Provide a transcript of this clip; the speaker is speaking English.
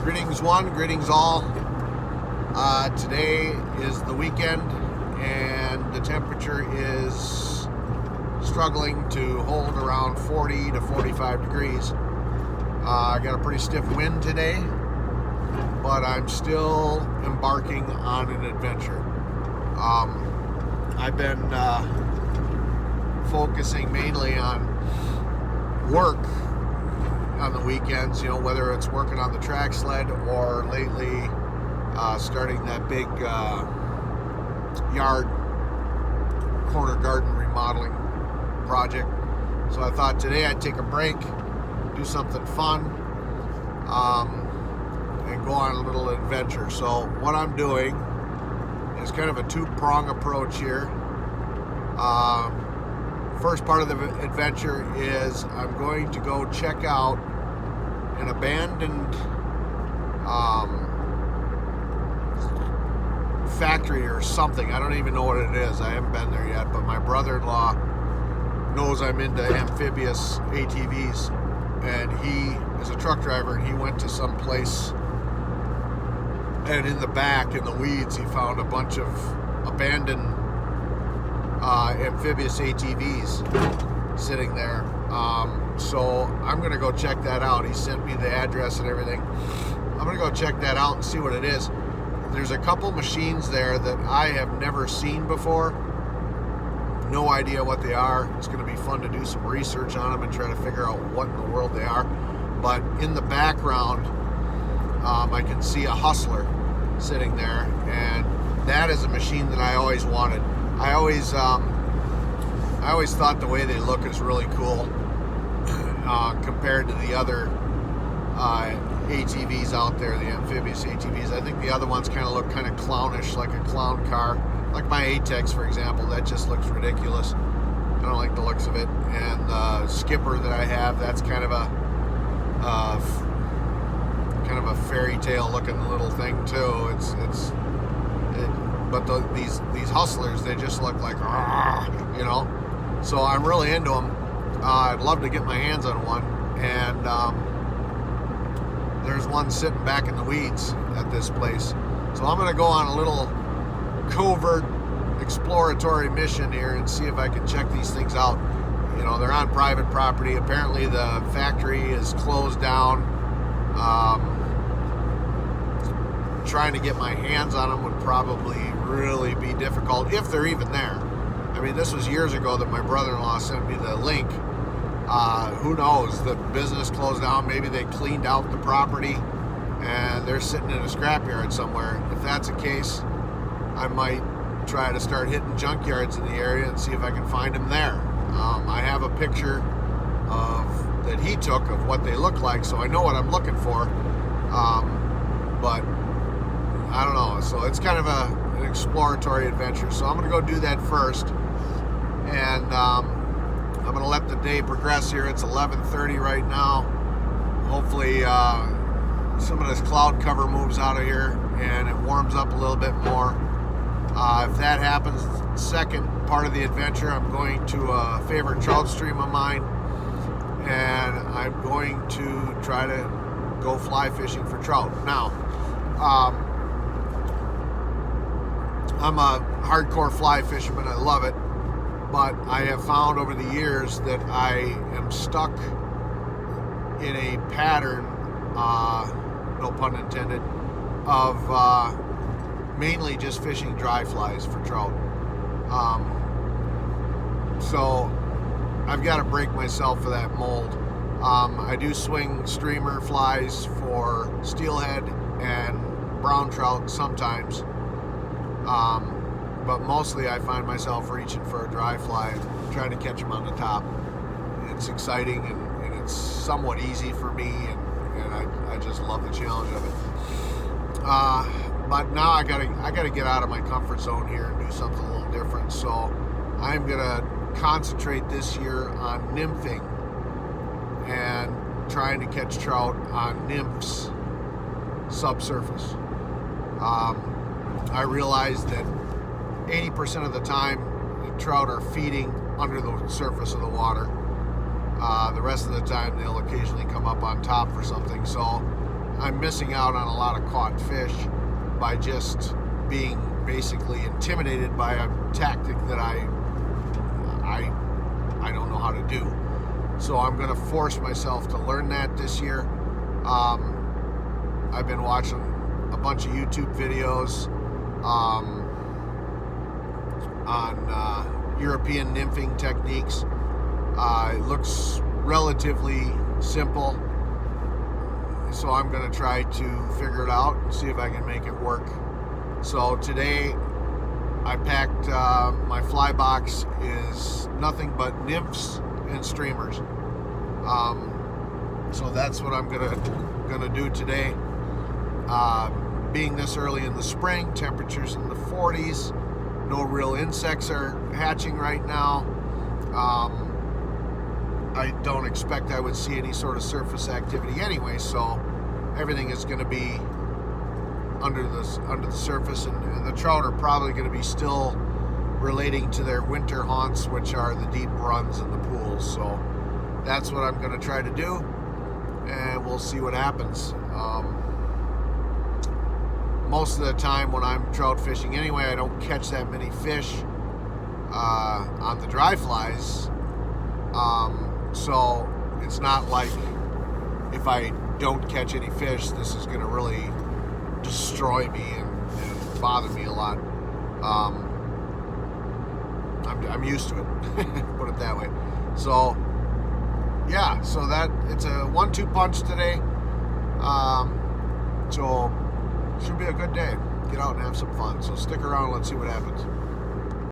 Greetings one, greetings all. Today is the weekend and the temperature is struggling to hold around 40 to 45 degrees. I got a pretty stiff wind today, but I'm still embarking on an adventure. I've been focusing mainly on work on the weekends, whether it's working on the track sled or lately starting that big yard corner garden remodeling project. So I thought today I'd take a break, do something fun, and go on a little adventure. So what I'm doing is kind of a two-prong approach here. First part of the adventure is I'm going to go check out an abandoned factory or something. I don't even know what it is. I haven't been there yet, but my brother-in-law knows I'm into amphibious ATVs, and he is a truck driver, and he went to some place, and in the back, in the weeds, he found a bunch of abandoned amphibious ATVs sitting there. So I'm gonna go check that out. He sent me the address and everything. I'm gonna go check that out and see what it is. There's a couple machines there that I have never seen before. No idea what they are. It's gonna be fun to do some research on them and try to figure out what in the world they are. But in the background, I can see a Hustler sitting there, and that is a machine that I always wanted. I always thought the way they look is really cool compared to the other ATVs out there, the amphibious ATVs. I think the other ones kind of look kind of clownish, like a clown car. Like my ATEX, for example, that just looks ridiculous. I don't like the looks of it. And the Skipper that I have, that's kind of a fairy tale looking little thing too. But these Hustlers, they just look like, So I'm really into them. I'd love to get my hands on one, and there's one sitting back in the weeds at this place. So I'm going to go on a little covert exploratory mission here and see if I can check these things out. They're on private property. Apparently the factory is closed down. Trying to get my hands on them would probably really be difficult, if they're even there. I mean, this was years ago that my brother-in-law sent me the link. Who knows? The business closed down. Maybe they cleaned out the property and they're sitting in a scrapyard somewhere. If that's the case, I might try to start hitting junkyards in the area and see if I can find them there. I have a picture that he took of what they look like, so I know what I'm looking for. But I don't know. So it's kind of an exploratory adventure. So I'm going to go do that first. And I'm going to let the day progress here. It's 11:30 right now. Hopefully some of this cloud cover moves out of here and it warms up a little bit more. If that happens, second part of the adventure, I'm going to a favorite trout stream of mine. And I'm going to try to go fly fishing for trout. Now, I'm a hardcore fly fisherman. I love it. But I have found over the years that I am stuck in a pattern, no pun intended, of mainly just fishing dry flies for trout. So I've got to break myself of that mold. I do swing streamer flies for steelhead and brown trout sometimes. But mostly I find myself reaching for a dry fly and trying to catch them on the top. It's exciting and it's somewhat easy for me, and I just love the challenge of it. But now I gotta get out of my comfort zone here and do something a little different. So I'm gonna concentrate this year on nymphing and trying to catch trout on nymphs subsurface. I realize that 80% of the time the trout are feeding under the surface of the water. The rest of the time they'll occasionally come up on top for something. So I'm missing out on a lot of caught fish by just being basically intimidated by a tactic that I don't know how to do. So I'm going to force myself to learn that this year. I've been watching a bunch of YouTube videos on European nymphing techniques. It looks relatively simple, so I'm going to try to figure it out and see if I can make it work. So today I packed my fly box is nothing but nymphs and streamers. So that's what I'm gonna do today. Being this early in the spring, temperatures in the 40s, no real insects are hatching right now. I don't expect I would see any sort of surface activity anyway, so everything is going to be under the surface, and the trout are probably going to be still relating to their winter haunts, which are the deep runs and the pools. So that's what I'm going to try to do, and we'll see what happens. Most of the time when I'm trout fishing anyway, I don't catch that many fish on the dry flies. So it's not like if I don't catch any fish, this is going to really destroy me and bother me a lot. I'm used to it, put it that way. So yeah, so that it's a 1-2 punch today. So should be a good day. Get out and have some fun. So stick around. Let's see what happens.